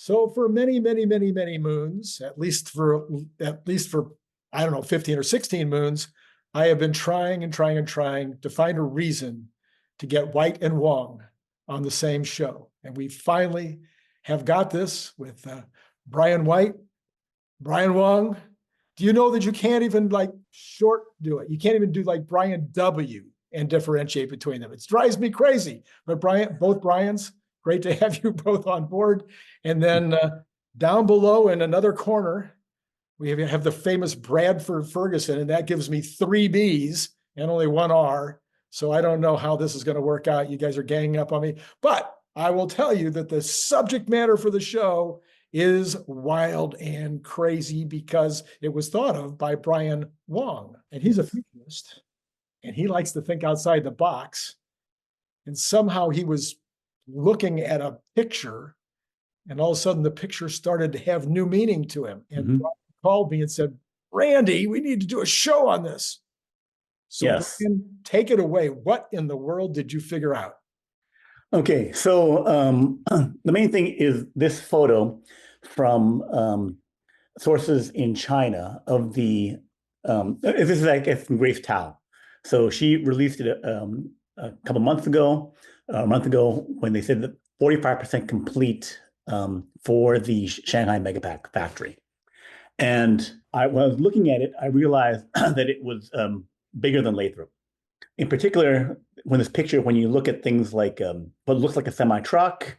So for many, many, many, many moons, at least for I don't know, 15 or 16 moons, I have been trying and trying and trying to find a reason to get White and Wong on the same show. And we finally have got this with Brian White, Brian Wong. Do you know that you can't even like short do it? You can't even do like Brian W and differentiate between them. It drives me crazy. But both Brians, great to have you both on board. And then down below in another corner, we have the famous Bradford Ferguson, and that gives me 3 B's and only 1 R. So I don't know how this is going to work out. You guys are ganging up on me. But I will tell you that the subject matter for the show is wild and crazy because it was thought of by Brian Wong. And he's a futurist, and he likes to think outside the box. And somehow he was looking at a picture, and all of a sudden the picture started to have new meaning to him. And Brian called me and said, Randy, we need to do a show on this. So yes. Brian, take it away. What in the world did you figure out? Okay, so the main thing is this photo from sources in China of the, this is, I guess, from Grace Tao. So she released it a couple months ago, a month ago, when they said that 45% complete for the Shanghai MegaPacktory. And when I was looking at it, I realized that it was bigger than Lathrop. In particular, when you look at things like what looks like a semi-truck,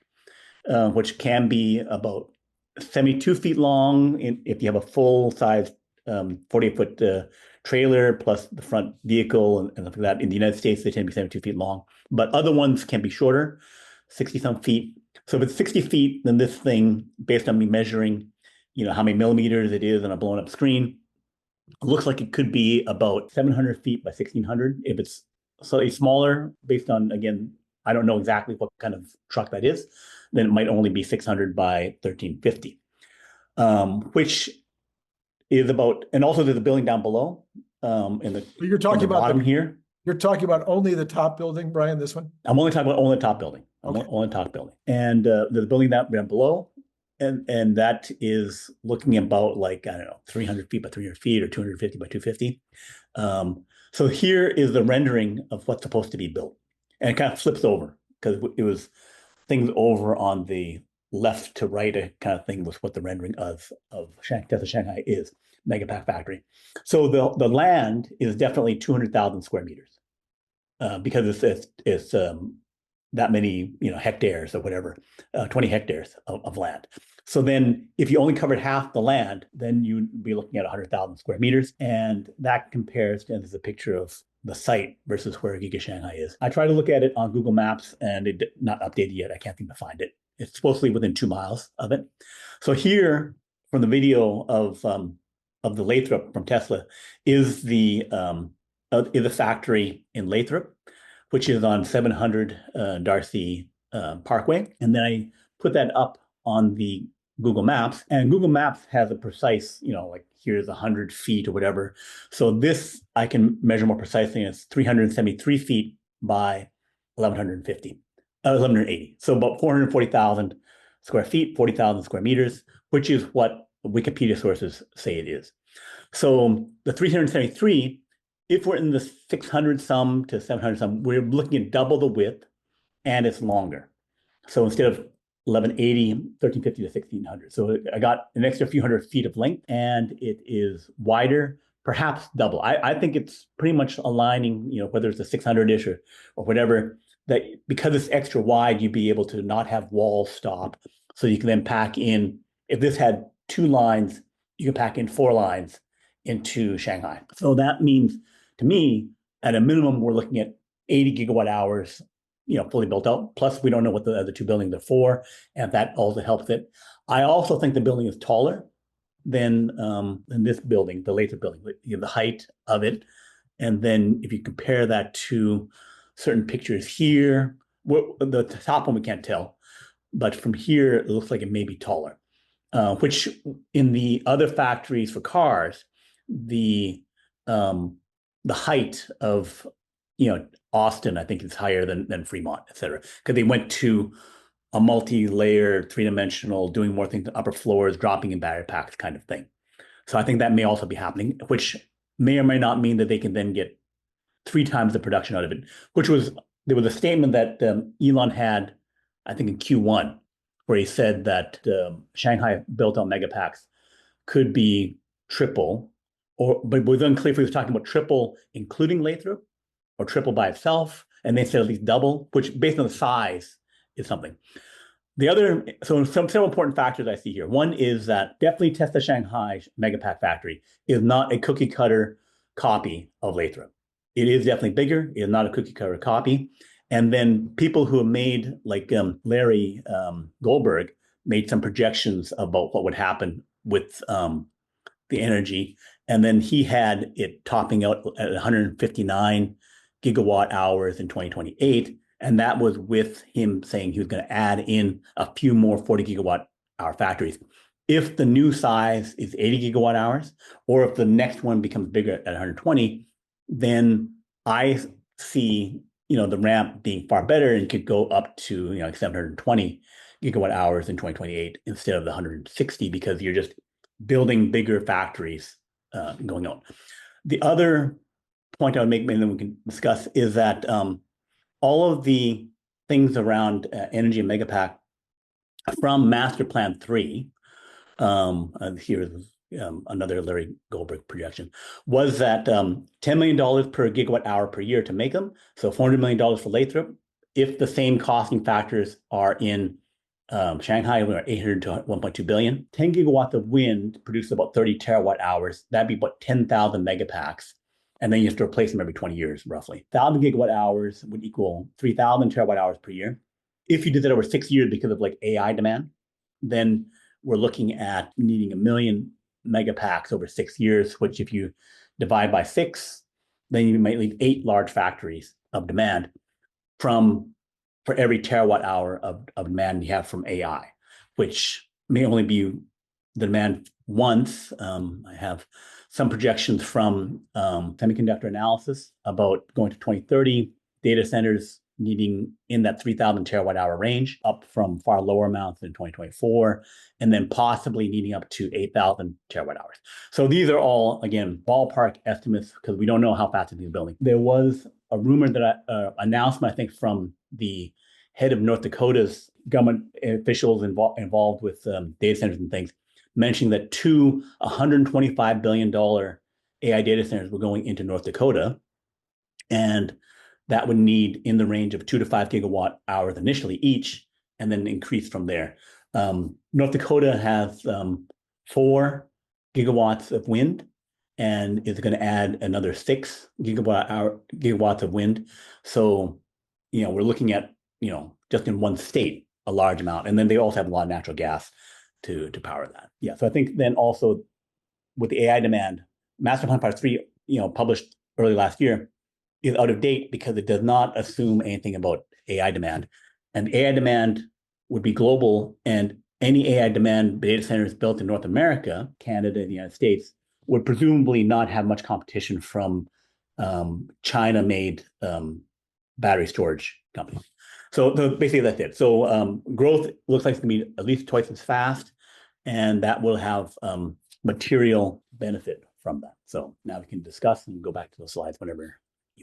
which can be about 72 feet long if you have a full-size 48-foot trailer plus the front vehicle and stuff like that. In the United States, they tend to be 72 feet long, but other ones can be shorter, 60-some feet. So if it's 60 feet, then this thing, based on me measuring, how many millimeters it is on a blown-up screen, looks like it could be about 700 feet by 1,600. If it's slightly smaller, based on, again, I don't know exactly what kind of truck that is, then it might only be 600 by 1,350, which is about, and also there's a building down below in the, You're talking about bottom here. You're talking about only the top building, Brian, this one? I'm only talking about only the top building. Okay. Only the top building. And there's a building down below, and that is looking about like, I don't know, 300 feet by 300 feet or 250 by 250. So here is the rendering of what's supposed to be built. And it kind of flips over because it was things over on the left to right kind of thing was what the rendering of Tesla Shanghai is, MegaPacktory. So the land is definitely 200,000 square meters because it's that many hectares or whatever, 20 hectares of land. So then if you only covered half the land, then you'd be looking at 100,000 square meters. And that compares to, and there's a picture of the site versus where Giga Shanghai is. I tried to look at it on Google Maps and it's not updated yet. I can't seem to find it. It's supposedly within 2 miles of it. So here from the video of the Lathrop from Tesla is the factory in Lathrop, which is on 700 Darcy Parkway. And then I put that up on the Google Maps, and Google Maps has a precise, like here's 100 feet or whatever. So this I can measure more precisely, and it's 373 feet by 1,180. So about 440,000 square feet, 40,000 square meters, which is what Wikipedia sources say it is. So the 373, if we're in the 600 some to 700 some, we're looking at double the width, and it's longer. So instead of 1,180, 1,350 to 1,600. So I got an extra few hundred feet of length, and it is wider, perhaps double. I think it's pretty much aligning, whether it's a 600-ish or whatever, that because it's extra wide, you'd be able to not have walls stop. So you can then pack in, if this had 2 lines, you can pack in 4 lines into Shanghai. So that means, to me, at a minimum, we're looking at 80 gigawatt hours, fully built out. Plus, we don't know what the other 2 buildings are for, and that also helps it. I also think the building is taller than this building, the Lathrop building, the height of it. And then if you compare that to certain pictures here, the top one we can't tell, but from here it looks like it may be taller. Which in the other factories for cars, the height of Austin, I think, is higher than Fremont, et cetera, because they went to a multi-layer, three-dimensional, doing more things to upper floors, dropping in battery packs kind of thing. So I think that may also be happening, which may or may not mean that they can then get 3 times the production out of it, there was a statement that Elon had, I think in Q1, where he said that Shanghai built on megapacks could be triple, but it was unclear if he was talking about triple including Lathrop or triple by itself, and they said at least double, which based on the size is something. So several important factors I see here. One is that definitely Tesla Shanghai Megapack factory is not a cookie cutter copy of Lathrop. It is definitely bigger. It is not a cookie cutter copy. And then people who have made, like Larry Goldberg, made some projections about what would happen with the energy. And then he had it topping out at 159 gigawatt hours in 2028. And that was with him saying he was going to add in a few more 40 gigawatt hour factories. If the new size is 80 gigawatt hours, or if the next one becomes bigger at 120, then I see, the ramp being far better and could go up to, like 720 gigawatt hours in 2028 instead of the 160, because you're just building bigger factories going on. The other point I would make, and then we can discuss, is that all of the things around energy and Megapack from Master Plan 3, here's another Larry Goldberg projection, was that $10 million per gigawatt hour per year to make them, so $400 million for Lathrop. If the same costing factors are in Shanghai, we're at 800 to 1.2 billion. 10 gigawatts of wind produces about 30 terawatt hours. That'd be about 10,000 megapacks. And then you have to replace them every 20 years, roughly. 1,000 gigawatt hours would equal 3,000 terawatt hours per year. If you did that over 6 years because of like AI demand, then we're looking at needing 1 million megapacks over 6 years, which if you divide by 6, then you might leave 8 large factories of demand for every terawatt hour of demand you have from AI, which may only be the demand once. I have some projections from semiconductor analysis about going to 2030, data centers needing in that 3,000 terawatt hour range, up from far lower amounts in 2024, and then possibly needing up to 8,000 terawatt hours. So these are all, again, ballpark estimates because we don't know how fast it's building. There was a rumor that announcement, I think, from the head of North Dakota's government officials involved with data centers and things, mentioning that 2 $125 billion AI data centers were going into North Dakota, and that would need in the range of 2 to 5 gigawatt hours initially each, and then increase from there. North Dakota has 4 gigawatts of wind, and is going to add another 6 gigawatts of wind. So, we're looking at, just in one state, a large amount. And then they also have a lot of natural gas to power that. Yeah. So I think then also with the AI demand, Master Plan Part 3, published early last year, is out of date because it does not assume anything about AI demand. And AI demand would be global, and any AI demand data centers built in North America, Canada, and the United States would presumably not have much competition from China-made battery storage companies. So basically that's it. So growth looks like it's going to be at least twice as fast, and that will have material benefit from that. So now we can discuss and go back to the slides whenever.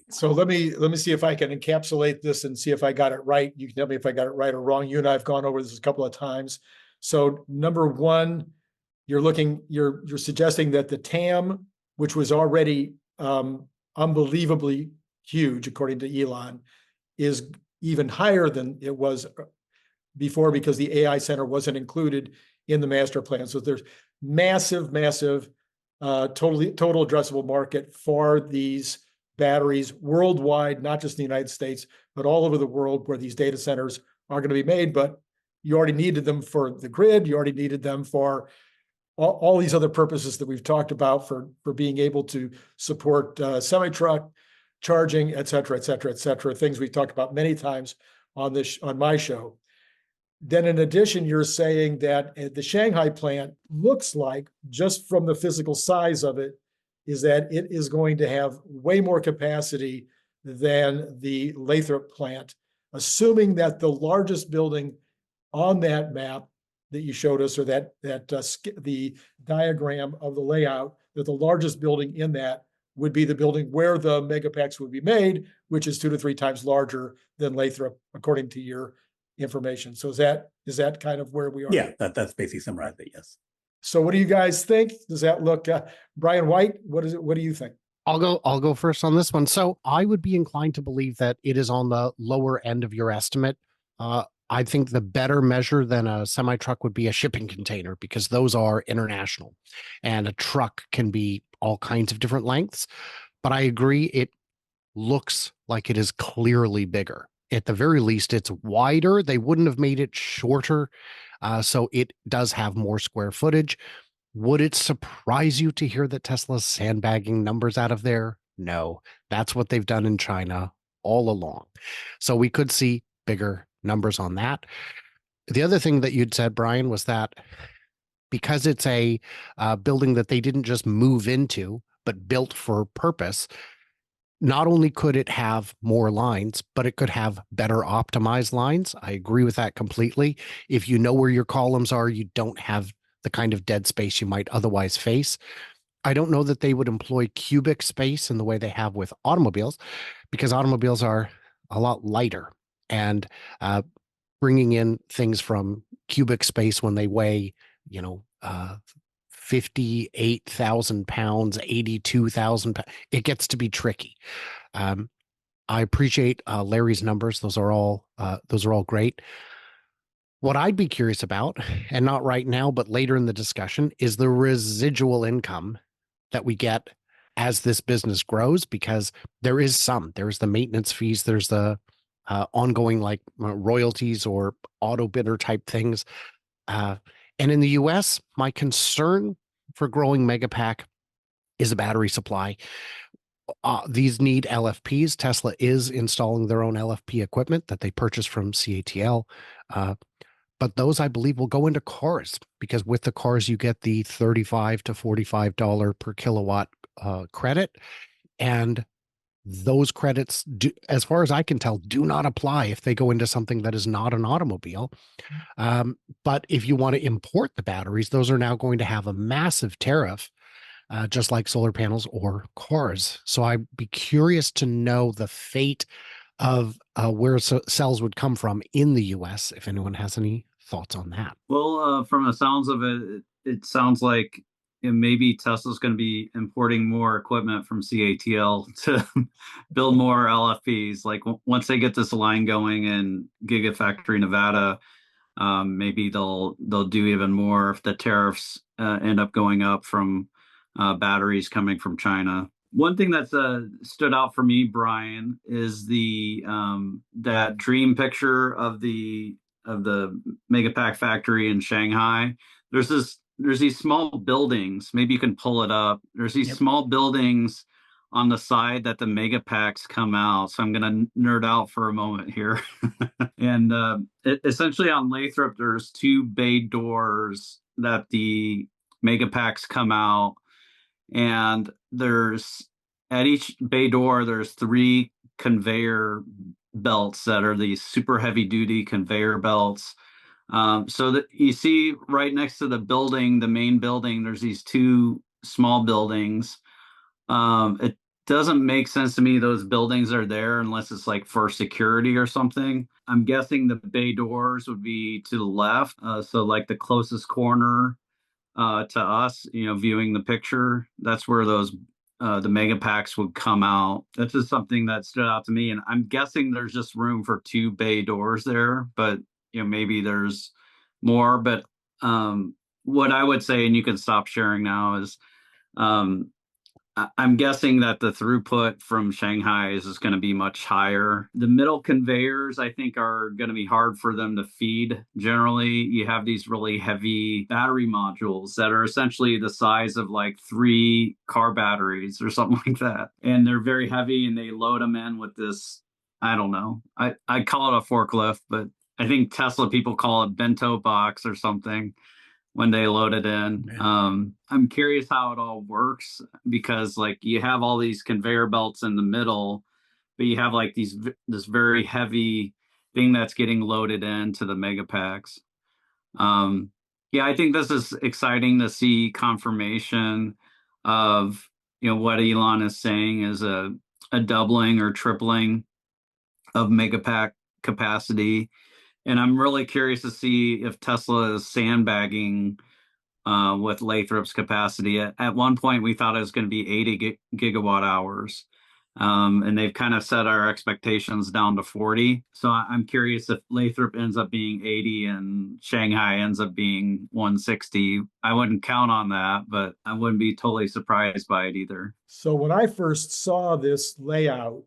So let me see if I can encapsulate this and see if I got it right. You can tell me if I got it right or wrong. You and I have gone over this a couple of times. So number one, you're suggesting that the TAM, which was already unbelievably huge, according to Elon, is even higher than it was before because the AI center wasn't included in the master plan. So there's massive total addressable market for these batteries worldwide, not just in the United States, but all over the world where these data centers are going to be made. But you already needed them for the grid. You already needed them for all these other purposes that we've talked about for being able to support semi-truck charging, et cetera, things we've talked about many times on my show. Then in addition, you're saying that the Shanghai plant looks like, just from the physical size of it, is that it is going to have way more capacity than the Lathrop plant, assuming that the largest building on that map that you showed us, or the diagram of the layout, that the largest building in that would be the building where the megapacks would be made, which is 2 to 3 times larger than Lathrop, according to your information. So is that kind of where we are? Yeah, that's basically summarized it. Yes. So what do you guys think? Does that look, Brian White, what is it? What do you think? I'll go first on this one. So I would be inclined to believe that it is on the lower end of your estimate. I think the better measure than a semi truck would be a shipping container, because those are international, and a truck can be all kinds of different lengths. But I agree, it looks like it is clearly bigger. At the very least, it's wider. They wouldn't have made it shorter. So it does have more square footage. Would it surprise you to hear that Tesla's sandbagging numbers out of there? No, that's what they've done in China all along. So we could see bigger numbers on that. The other thing that you'd said, Brian, was that because it's a building that they didn't just move into, but built for purpose, not only could it have more lines, but it could have better optimized lines. I agree with that completely. If you know where your columns are, you don't have the kind of dead space you might otherwise face. I don't know that they would employ cubic space in the way they have with automobiles, because automobiles are a lot lighter, and bringing in things from cubic space when they weigh, 58,000 pounds, 82,000 pounds, it gets to be tricky. I appreciate Larry's numbers. Those are all great. What I'd be curious about, and not right now, but later in the discussion, is the residual income that we get as this business grows, because there's the maintenance fees, there's the ongoing royalties or auto bidder type things. And in the US, my concern for growing Megapack is a battery supply. These need LFPs. Tesla is installing their own LFP equipment that they purchased from CATL. But those, I believe, will go into cars, because with the cars, you get the $35 to $45 per kilowatt credit. And those credits, as far as I can tell, do not apply if they go into something that is not an automobile. But if you want to import the batteries, those are now going to have a massive tariff, just like solar panels or cars. So I'd be curious to know the fate of where cells would come from in the US, if anyone has any thoughts on that. Well, from the sounds of it, it sounds like maybe Tesla's going to be importing more equipment from CATL to build more LFPs. Like once they get this line going in Gigafactory Nevada, maybe they'll do even more if the tariffs end up going up from batteries coming from China. One thing that's stood out for me, Brian, is that dream picture of the Megapack factory in Shanghai. There's these small buildings. Maybe you can pull it up. There's these small buildings on the side that the Megapacks come out. So I'm going to nerd out for a moment here. And essentially on Lathrop, there's 2 bay doors that the Megapacks come out. And at each bay door, there's 3 conveyor belts that are these super heavy duty conveyor belts. So that you see right next to the main building, there's these 2 small buildings. It doesn't make sense to me those buildings are there unless it's like for security or something. I'm guessing the bay doors would be to the left. So like the closest corner to us, viewing the picture, that's where those the Megapacks would come out. That's just something that stood out to me, and I'm guessing there's just room for 2 bay doors there, but maybe there's more. But what I would say, and you can stop sharing now, is I'm guessing that the throughput from Shanghai is going to be much higher. The middle conveyors, I think, are going to be hard for them to feed. Generally, you have these really heavy battery modules that are essentially the size of like 3 car batteries or something like that. And they're very heavy, and they load them in with this, I don't know. I call it a forklift, but I think Tesla people call it bento box or something when they load it in. I'm curious how it all works, because like you have all these conveyor belts in the middle, but you have like this very heavy thing that's getting loaded into the megapacks. Yeah, I think this is exciting to see confirmation of, what Elon is saying is a doubling or tripling of megapack capacity. And I'm really curious to see if Tesla is sandbagging with Lathrop's capacity. At one point, we thought it was going to be 80 gigawatt hours. And they've kind of set our expectations down to 40. So I'm curious if Lathrop ends up being 80 and Shanghai ends up being 160. I wouldn't count on that, but I wouldn't be totally surprised by it either. So when I first saw this layout,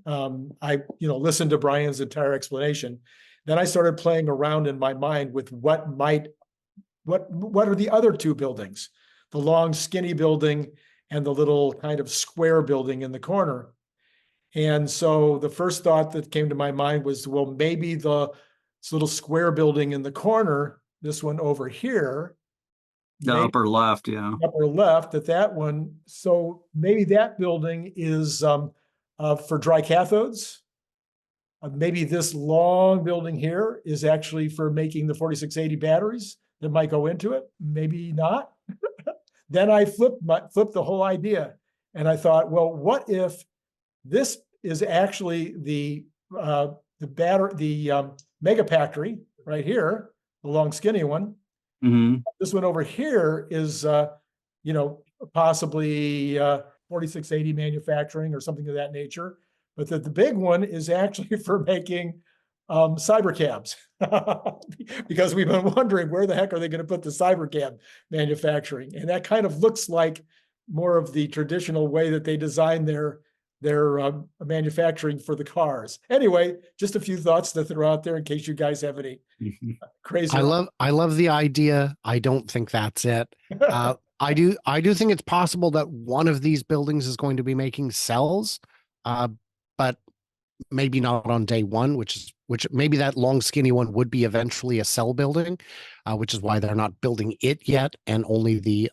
I listened to Brian's entire explanation. Then I started playing around in my mind with what are the other two buildings, the long skinny building and the little kind of square building in the corner. And so the first thought that came to my mind was, well, maybe this little square building in the corner, this one over here, The upper left, yeah. upper left, that one. So maybe that building is for dry cathodes. Maybe this long building here is actually for making the 4680 batteries that might go into it. Maybe not. Then I flipped the whole idea, and I thought, well, what if this is actually the MegaPacktory right here, the long skinny one. Mm-hmm. This one over here is possibly 4680 manufacturing or something of that nature, but the big one is actually for making cyber cabs. Because we've been wondering where the heck are they going to put the cyber cab manufacturing, and that kind of looks like more of the traditional way that they design their manufacturing for the cars. Anyway, just a few thoughts to throw out there in case you guys have any crazy. I love the idea. I don't think that's it. I do think it's possible that one of these buildings is going to be making cells, but maybe not on day one, which maybe that long skinny one would be eventually a cell building, which is why they're not building it yet, and only the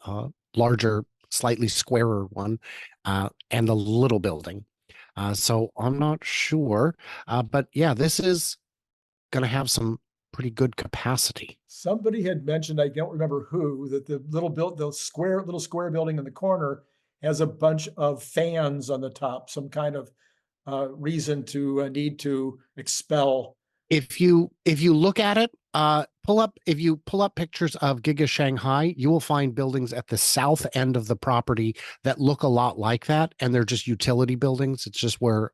larger, slightly squarer one, and the little building. So I'm not sure, but yeah, this is going to have some pretty good capacity. Somebody had mentioned, I don't remember who, that the little square building in the corner has a bunch of fans on the top, some kind of reason to need to expel. If you look at it, if you pull up pictures of Giga Shanghai, you will find buildings at the south end of the property that look a lot like that, and they're just utility buildings. It's just where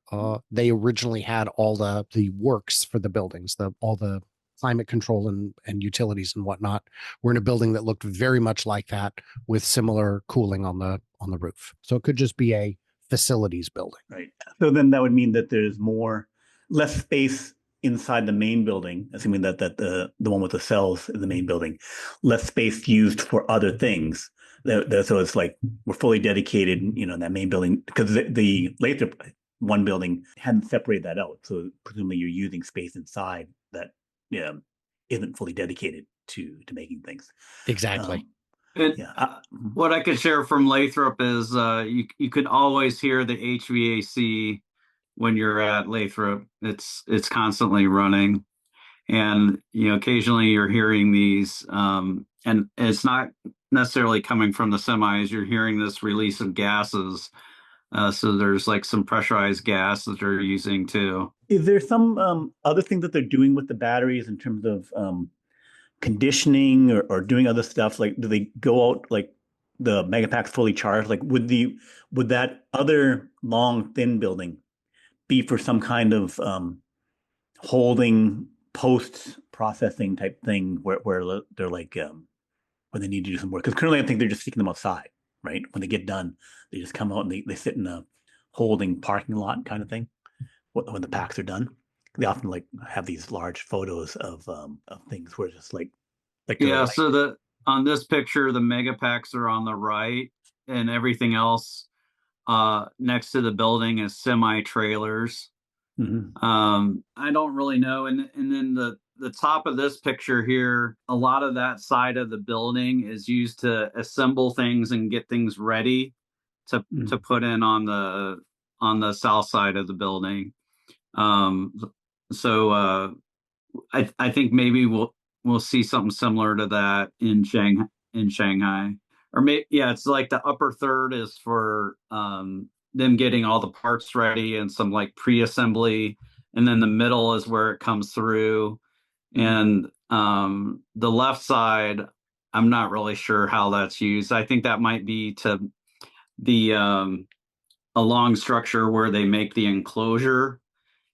they originally had all the works for the buildings, all the climate control and utilities and whatnot. We're in a building that looked very much like that with similar cooling on the roof. So it could just be a facilities building. Right. So then that would mean that there's less space inside the main building, assuming that the one with the cells in the main building, less space used for other things. So it's like we're fully dedicated, in that main building, because the later one building hadn't separated that out. So presumably you're using space inside that isn't fully dedicated to making things. Exactly. What I could share from Lathrop is you could always hear the HVAC when you're at Lathrop. It's constantly running, and occasionally you're hearing these, and it's not necessarily coming from the semis. You're hearing this release of gases. So there's like some pressurized gas that they're using too. Is there some other thing that they're doing with the batteries in terms of conditioning or doing other stuff? Like, do they go out, like the Megapack's fully charged? Like, would that other long thin building be for some kind of holding post processing type thing where they're like when they need to do some work? Because currently I think they're just sticking them outside, right? When they get done, they just come out and they sit in a holding parking lot kind of thing. When the packs are done, they often like have these large photos of things where it's just like yeah. So on this picture, the Megapacks are on the right, and everything else next to the building is semi trailers. Mm-hmm. I don't really know, and then the top of this picture here, a lot of that side of the building is used to assemble things and get things ready to put in on the south side of the building. So I think maybe we'll see something similar to that in Shanghai. Or maybe, yeah, it's like the upper third is for them getting all the parts ready and some like pre-assembly, and then the middle is where it comes through. And the left side, I'm not really sure how that's used. I think that might be to the a long structure where they make the enclosure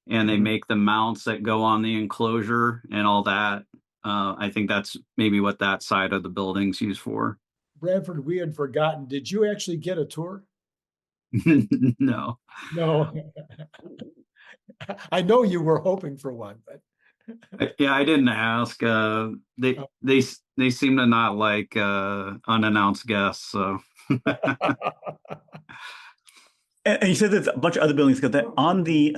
and they make the mounts that go on the enclosure and all that. I think that's maybe what that side of the building's used for. Bradford, we had forgotten. Did you actually get a tour? No. No. I know you were hoping for one, but Yeah, I didn't ask. They seem to not like unannounced guests. So And you said there's a bunch of other buildings because that on the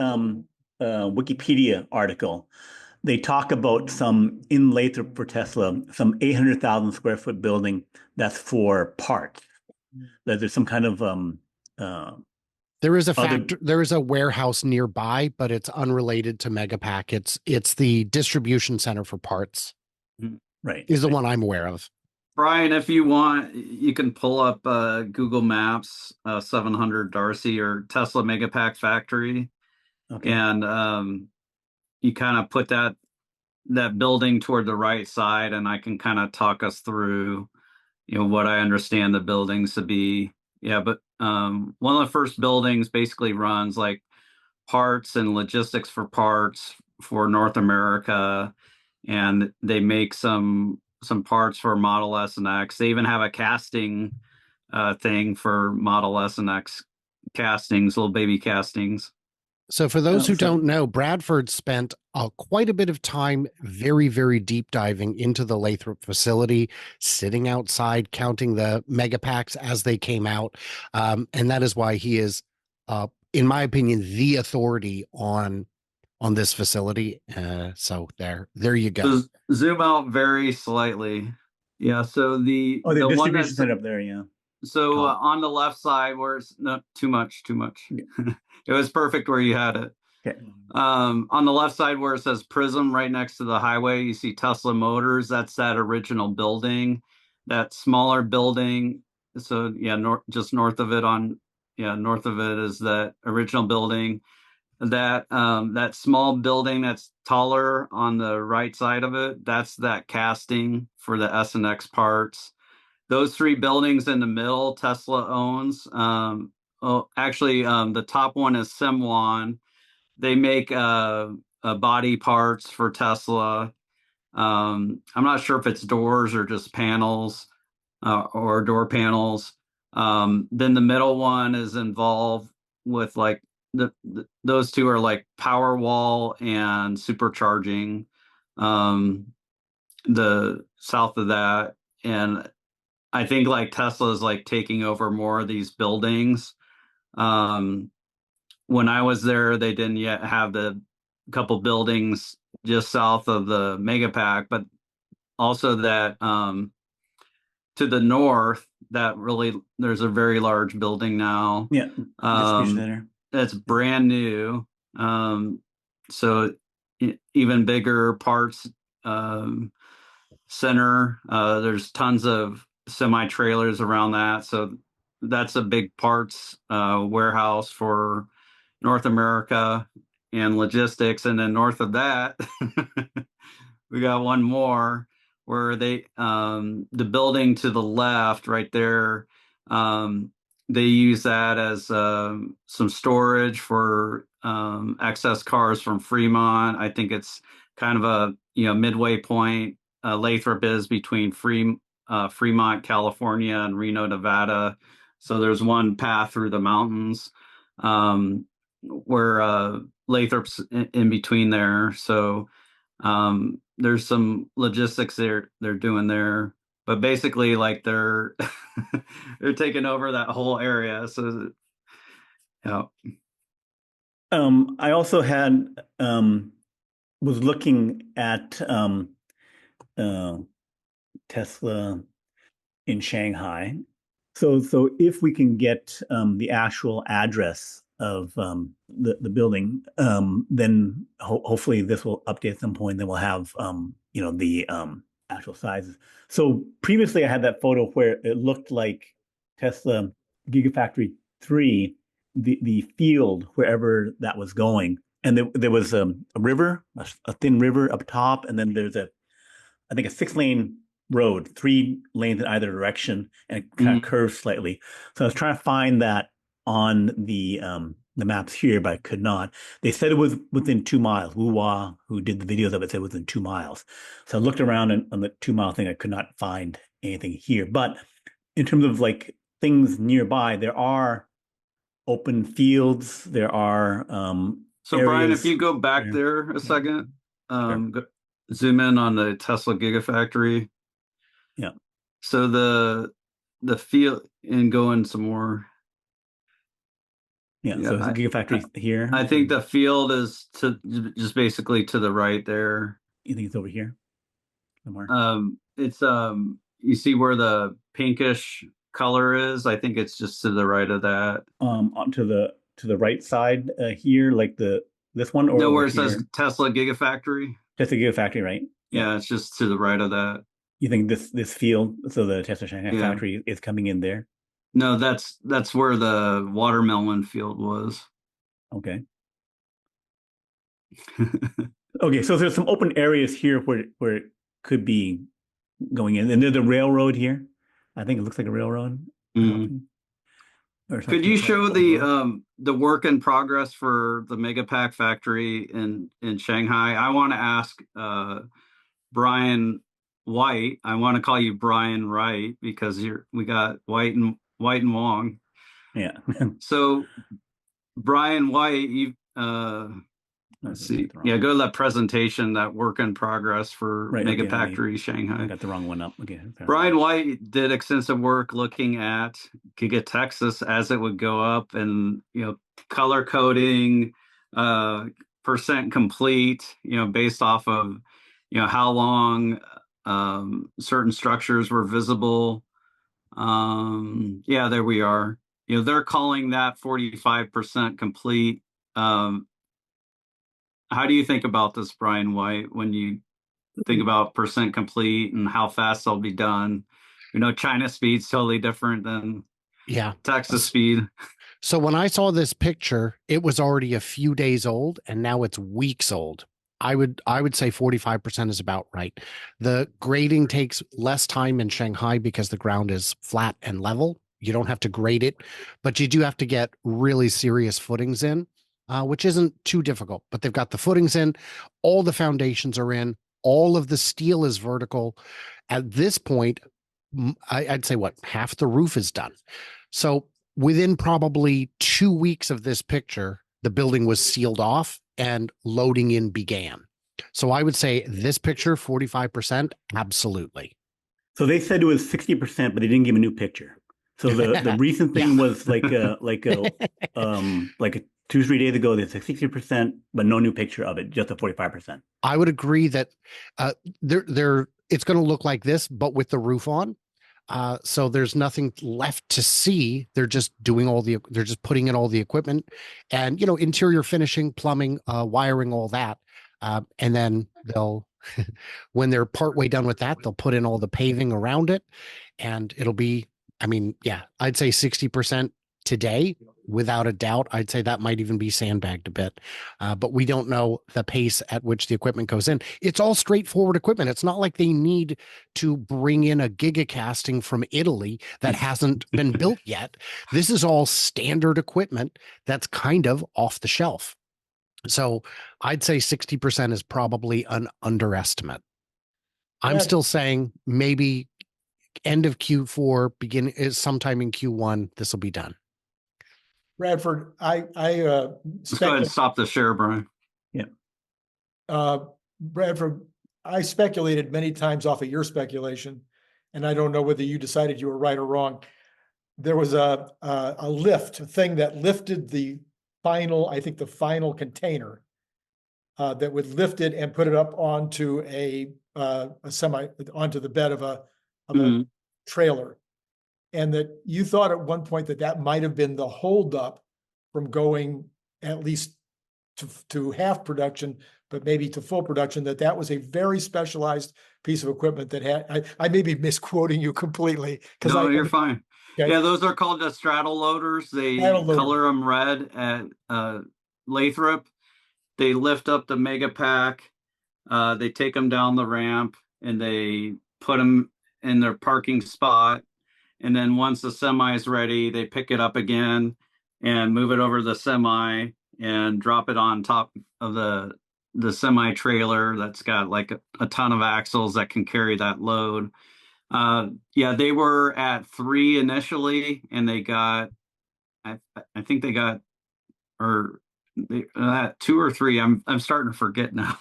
Wikipedia article, they talk about some in Lathrop for Tesla, some 800,000 square foot building that's for parts. That there's some kind of There is a other factor. There is a warehouse nearby, but it's unrelated to Megapack. It's the distribution center for parts. right. Is the one I'm aware of. Brian, if you want, you can pull up Google Maps 700 Darcy or Tesla Megapack Factory, Okay. and you kind of put that building toward the right side, and I can kind of talk us through, what I understand the buildings to be. Yeah, but one of the first buildings basically runs like parts and logistics for parts for North America, and they make some parts for Model S and X. They even have a casting thing for Model S and X castings, little baby castings. So for those who So don't know, Bradford spent quite a bit of time very, very deep diving into the Lathrop facility, sitting outside, counting the megapacks as they came out. And that is why he is, in my opinion, the authority on this facility. So there you go. So zoom out very slightly. Yeah, so the the one distribution that's center up there, yeah. so Tall. on the left side where it's not too much. It was perfect where you had it. Okay. On the left side where it says Prism right next to the highway, you see Tesla Motors. That's that original building. That smaller building. So yeah, just north of it north of it is that original building. That small building that's taller on the right side of it, that's that casting for the S and X parts. Those three buildings in the middle, Tesla owns. Actually, the top one is Simwan. They make body parts for Tesla. I'm not sure if it's doors or just panels or door panels. Then the middle one is involved with like those two are like Powerwall and supercharging. The south of that, and I think like Tesla is like taking over more of these buildings. When I was there, they didn't yet have the couple buildings just south of the Megapack, but also that to the north, that really there's a very large building now. Yeah. Distribution center. That's brand new. So even bigger parts center. There's tons of semi trailers around that. So that's a big parts warehouse for North America and logistics. And then north of that, we got one more where the building to the left right there, they use that as some storage for excess cars from Fremont. I think it's kind of a midway point. Lathrop is between Fremont, California, and Reno, Nevada. So there's one path through the mountains where Lathrop's in between there. So there's some logistics they're doing there, but basically like they're they're taking over that whole area. So yeah. I also had was looking at Tesla in Shanghai. So if we can get the actual address the building, then hopefully this will update at some point. Then we'll have the actual sizes. So previously I had that photo where it looked like Tesla Gigafactory 3, the field wherever that was going, and there was a river, a thin river up top, and then there's I think a 6-lane road, 3 lanes in either direction, and it kind of curves slightly. So I was trying to find that on the maps here, but I could not. They said it was within 2 miles. Wuwa, who did the videos of it, said within 2 miles. So I looked around on the 2-mile thing. I could not find anything here. But in terms of like things nearby, there are open fields. There are So Brian, areas if you go back there a second, zoom in on the Tesla Gigafactory. Yeah. So the field, and go in some more. Yeah, so it's a Gigafactory here. I think the field is just basically to the right there. You think it's over here somewhere? It's you see where the pinkish color is? I think it's just to the right of that. To the right side here, like this one, or no, where over it says here? Tesla Gigafactory. Tesla Gigafactory, right? Yeah, it's just to the right of that. You think this field, so the Tesla Shanghai factory is coming in there? No, that's where the watermelon field was. Okay. Okay, so there's some open areas here where it could be going in, and there's a railroad here. I think it looks like a railroad. Could you show the work in progress for the Megapack factory in Shanghai? I want to ask Brian White. I want to call you Brian Wright because we got White and Wong. Yeah. So Brian White, you let's see. Yeah, go to that presentation, that work in progress for Megapactory Shanghai. I got the wrong one up. Okay. Brian White did extensive work looking at Giga Texas as it would go up, and color coding, percent complete, based off of how long certain structures were visible. Yeah, there we are. They're calling that 45% complete. How do you think about this, Brian White, when you think about percent complete and how fast they'll be done? China speed's totally different than Texas speed. So when I saw this picture, it was already a few days old, and now it's weeks old. I would say 45% is about right. The grading takes less time in Shanghai because the ground is flat and level. You don't have to grade it, but you do have to get really serious footings in, which isn't too difficult. But they've got the footings in, all the foundations are in, all of the steel is vertical. At this point, I'd say half the roof is done. So within probably 2 weeks of this picture, the building was sealed off and loading in began. So I would say this picture, 45%, absolutely. So they said it was 60%, but they didn't give a new picture. So the recent thing was like a 2-3 days ago, they said 60%, but no new picture of it, just a 45%. I would agree that it's going to look like this, but with the roof on. So there's nothing left to see. They're just they're just putting in all the equipment and, interior finishing, plumbing, wiring, all that. And then they'll, when they're partway done with that, they'll put in all the paving around it, and it'll be, I'd say 60% today, without a doubt. I'd say that might even be sandbagged a bit, but we don't know the pace at which the equipment goes in. It's all straightforward equipment. It's not like they need to bring in a gigacasting from Italy that hasn't been built yet. This is all standard equipment that's kind of off the shelf. So I'd say 60% is probably an underestimate. I'm still saying maybe end of Q4, is sometime in Q1, this will be done. Bradford, Let's go ahead and stop the share, Brian. Yeah. Bradford, I speculated many times off of your speculation, and I don't know whether you decided you were right or wrong. There was a thing that lifted the final container that would lift it and put it up onto onto the bed of a trailer. And that you thought at one point that might have been the holdup from going at least to half production, but maybe to full production, that was a very specialized piece of equipment that had, I may be misquoting you completely. No, you're fine. Okay. Yeah, those are called the straddle loaders. They Straddle loader. color them red at Lathrop. They lift up the MegaPack. They take them down the ramp and they put them in their parking spot. And then once the semi is ready, they pick it up again and move it over the semi and drop it on top of the semi trailer that's got like a ton of axles that can carry that load. Yeah, they were at 3 initially, and they got, I think they got, or they, 2 or 3. I'm starting to forget now.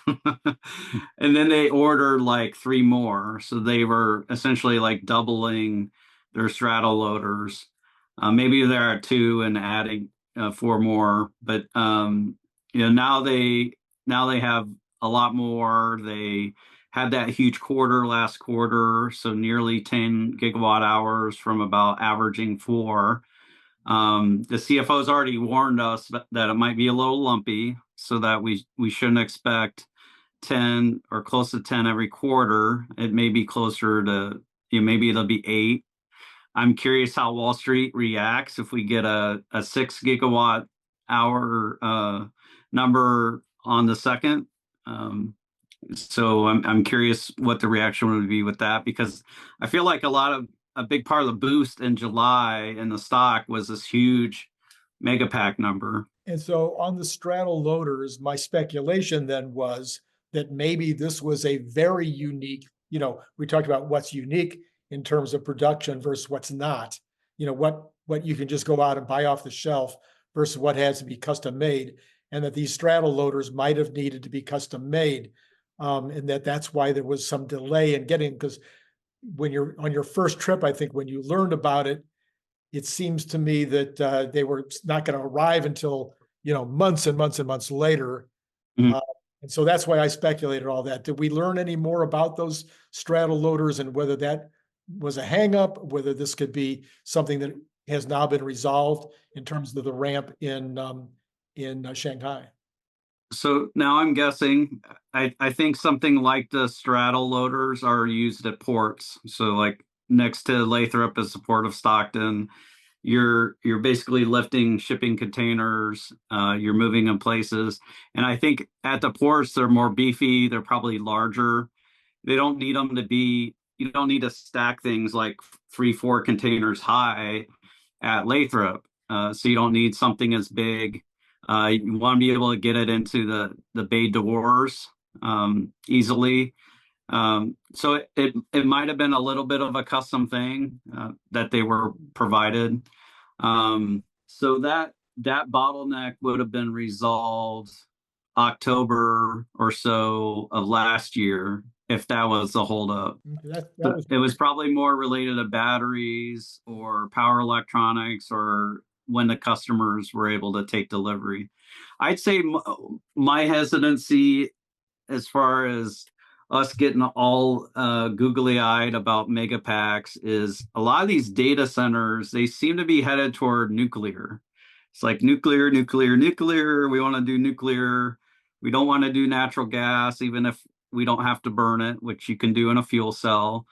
And then they ordered like 3 more, so they were essentially like doubling their straddle loaders. Maybe they're at 2 and adding 4 more, but now they have a lot more. They had that huge quarter last quarter, so nearly 10 gigawatt hours from about averaging 4. The CFO's already warned us that it might be a little lumpy, so that we shouldn't expect 10 or close to 10 every quarter. It may be closer to, maybe it'll be 8. I'm curious how Wall Street reacts if we get a 6 gigawatt hour number on the second. So I'm curious what the reaction would be with that, because I feel like a big part of the boost in July in the stock was this huge MegaPack number. And so on the straddle loaders, my speculation then was that maybe this was a very unique, we talked about what's unique in terms of production versus what's not, what you can just go out and buy off the shelf versus what has to be custom made, and that these straddle loaders might have needed to be custom made. And that's why there was some delay in getting, because when you're on your first trip, I think when you learned about it, it seems to me that they were not going to arrive until, months and months and months later. Mhm. And so that's why I speculated all that. Did we learn any more about those straddle loaders and whether that was a hangup, whether this could be something that has now been resolved in terms of the ramp in Shanghai? So now I'm guessing, I think something like the straddle loaders are used at ports. So like next to Lathrop is the port of Stockton. You're basically lifting shipping containers, you're moving them places. And I think at the ports, they're more beefy, they're probably larger. They don't need them to be, you don't need to stack things like 3-4 containers high at Lathrop. So you don't need something as big. You want to be able to get it into the bay doors easily. So it might have been a little bit of a custom thing that they were provided. So that bottleneck would have been resolved October or so of last year, if that was the holdup. It was probably more related to batteries or power electronics, or when the customers were able to take delivery. I'd say my hesitancy as far as us getting all googly-eyed about megapacks is a lot of these data centers, they seem to be headed toward nuclear. It's like nuclear. We want to do nuclear. We don't want to do natural gas, even if we don't have to burn it, which you can do in a fuel cell.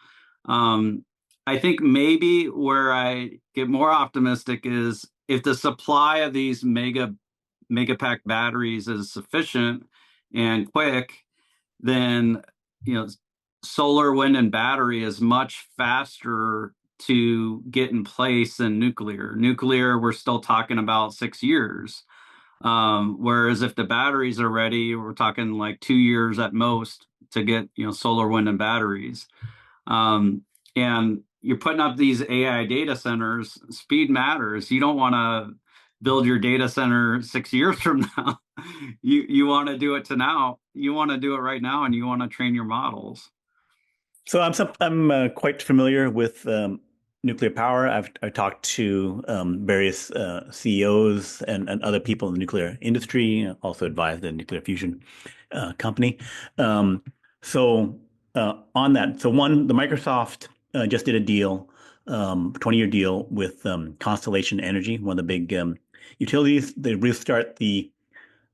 I think maybe where I get more optimistic is if the supply of these megapack batteries is sufficient and quick, then solar, wind, and battery is much faster to get in place than nuclear. Nuclear, we're still talking about 6 years. Whereas if the batteries are ready, we're talking like 2 years at most to get solar, wind, and batteries. And you're putting up these AI data centers, speed matters. You don't want to build your data center 6 years from now. You want to do it to now. You want to do it right now, and you want to train your models. So I'm quite familiar with nuclear power. I've talked to various CEOs and other people in the nuclear industry. Also advised the nuclear fusion company. So on that, the Microsoft just did a deal, 20-year deal with Constellation Energy, one of the big utilities. They restart the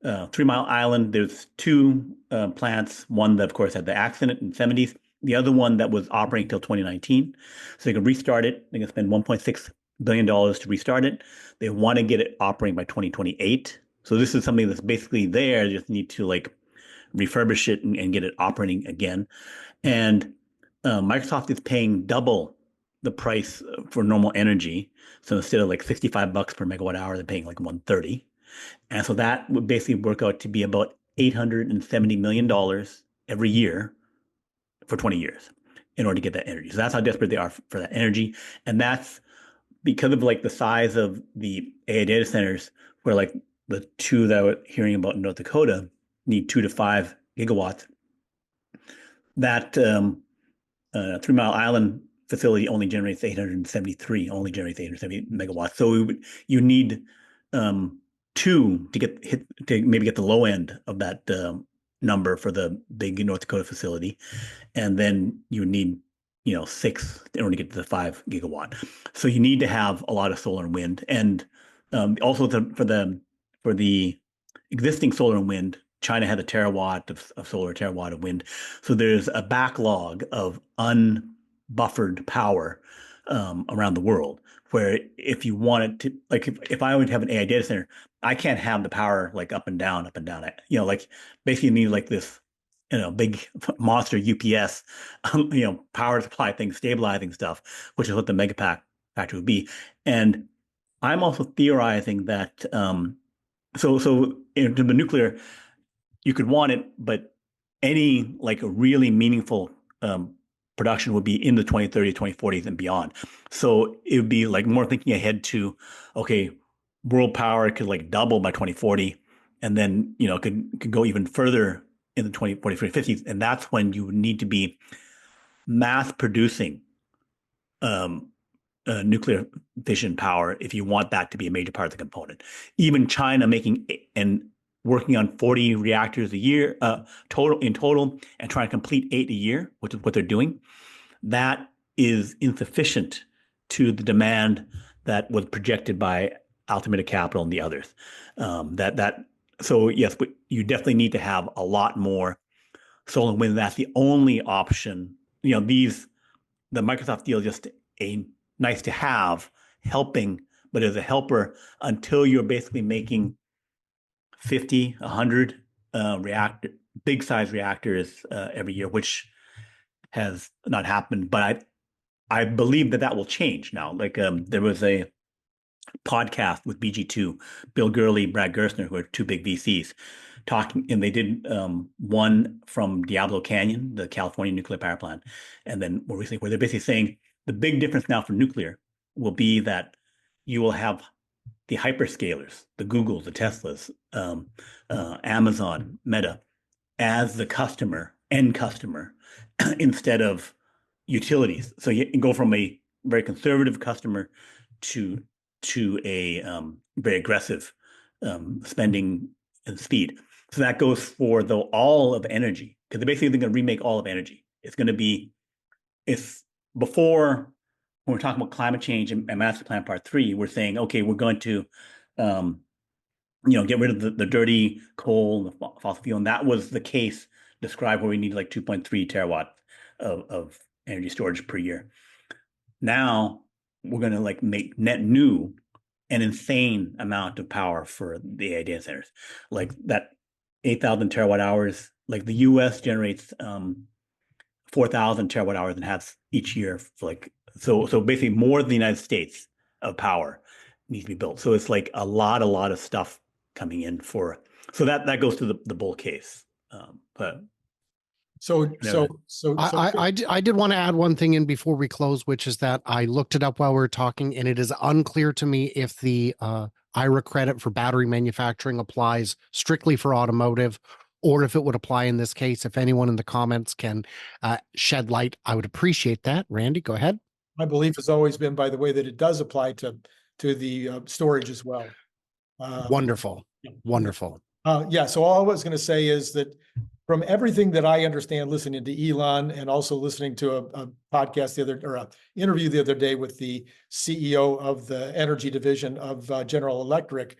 3 Mile Island. There's two plants. One that, of course, had the accident in the 70s. The other one that was operating until 2019. So they can restart it. They can spend $1.6 billion to restart it. They want to get it operating by 2028. So this is something that's basically there. They just need to like refurbish it and get it operating again. And Microsoft is paying double the price for normal energy. So instead of like $65 per megawatt hour, they're paying like 130. And so that would basically work out to be about $870 million every year for 20 years in order to get that energy. So that's how desperate they are for that energy. And that's because of like the size of the AI data centers, where like the two that we're hearing about in North Dakota need 2 to 5 gigawatts. That 3 Mile Island facility only generates 870 megawatts. So you need two to maybe get the low end of that number for the big North Dakota facility, and then you need 6 in order to get to the 5 gigawatt. So you need to have a lot of solar and wind, and also for the existing solar and wind, China had a terawatt of solar, terawatt of wind. So there's a backlog of unbuffered power around the world, where if you wanted to, like if I would have an AI data center, I can't have the power like up and down, like basically you need like this, big monster UPS, power supply thing, stabilizing stuff, which is what the MegaPacktory would be. And I'm also theorizing that, so in the nuclear, you could want it, but any like really meaningful production would be in the 2030s, 2040s and beyond. So it would be like more thinking ahead to, okay, world power could like double by 2040, and then, could go even further in the 2040s, 2050s. And that's when you would need to be mass producing nuclear fission power if you want that to be a major part of the component. Even China making and working on 40 reactors a year total, and trying to complete 8 a year, which is what they're doing. That is insufficient to the demand that was projected by Altimeter Capital and the others. So yes, but you definitely need to have a lot more solar and wind. That's the only option. The Microsoft deal is just a nice to have, helping, but as a helper until you're basically making 50, 100 big size reactors every year, which has not happened. But I believe that will change now. Like there was a podcast with BG2, Bill Gurley, Brad Gerstner, who are two big VCs, talking, and they did one from Diablo Canyon, the California nuclear power plant, and then more recently, where they're basically saying the big difference now for nuclear will be that you will have the hyperscalers, the Googles, the Teslas, Amazon, Meta, as the end customer, instead of utilities. So you can go from a very conservative customer to a very aggressive spending and speed. So that goes for all of energy, because they're basically going to remake all of energy. It's going to be, before, when we're talking about climate change and Master Plan Part 3, we're saying, okay, we're going to get rid of the dirty coal and the fossil fuel. And that was the case described where we need like 2.3 terawatt of energy storage per year. Now we're going to like make net new an insane amount of power for the AI data centers. Like that 8,000 terawatt hours, like the US generates 4,000 terawatt hours and has each year for like, so basically more than the United States of power needs to be built. So it's like a lot of stuff coming in so that goes to the bull case. But I did want to add one thing in before we close, which is that I looked it up while we were talking, and it is unclear to me if the IRA credit for battery manufacturing applies strictly for automotive, or if it would apply in this case. If anyone in the comments can shed light, I would appreciate that. Randy, go ahead. My belief has always been, by the way, that it does apply to the storage as well. Wonderful. So all I was going to say is that from everything that I understand, listening to Elon and also listening to a podcast a interview the other day with the CEO of the energy division of General Electric,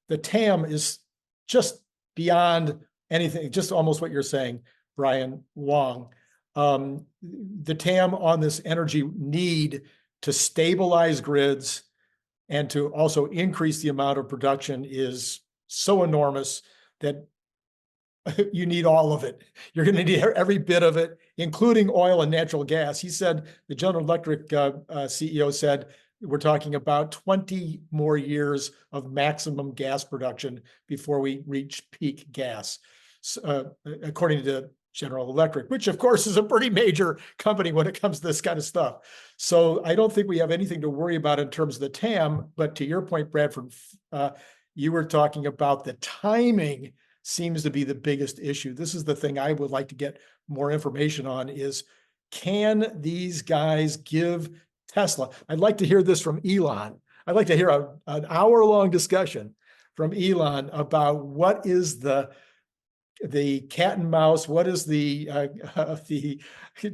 the TAM is just beyond anything, just almost what you're saying, Brian Wong. The TAM on this energy need to stabilize grids and to also increase the amount of production is so enormous that you need all of it. You're going to need every bit of it, including oil and natural gas. He said, the General Electric CEO said, we're talking about 20 more years of maximum gas production before we reach peak gas, according to General Electric, which of course is a pretty major company when it comes to this kind of stuff. So I don't think we have anything to worry about in terms of the TAM, but to your point, Bradford, you were talking about the timing seems to be the biggest issue. This is the thing I would like to get more information on is, can these guys give Tesla? I'd like to hear this from Elon. I'd like to hear an hour-long discussion from Elon about what is the cat and mouse, what is the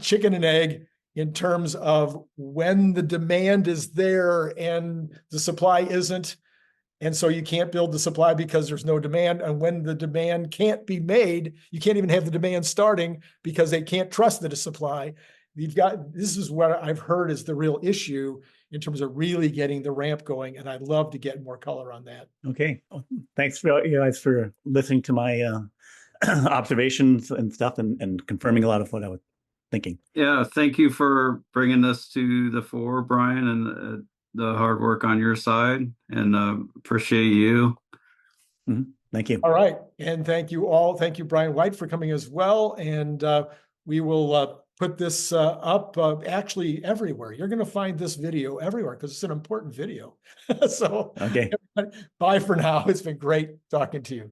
chicken and egg in terms of when the demand is there and the supply isn't. And so you can't build the supply because there's no demand. And when the demand can't be made, you can't even have the demand starting because they can't trust the supply. This is what I've heard is the real issue in terms of really getting the ramp going. And I'd love to get more color on that. Okay. Well, thanks for you guys for listening to my observations and stuff and confirming a lot of what I was thinking. Yeah, thank you for bringing this to the fore, Brian, and the hard work on your side, and appreciate you. Mm-hmm. Thank you. All right. And thank you all. Thank you, Brian White, for coming as well. And we will put this up actually everywhere. You're going to find this video everywhere because it's an important video. So Okay. bye for now. It's been great talking to you.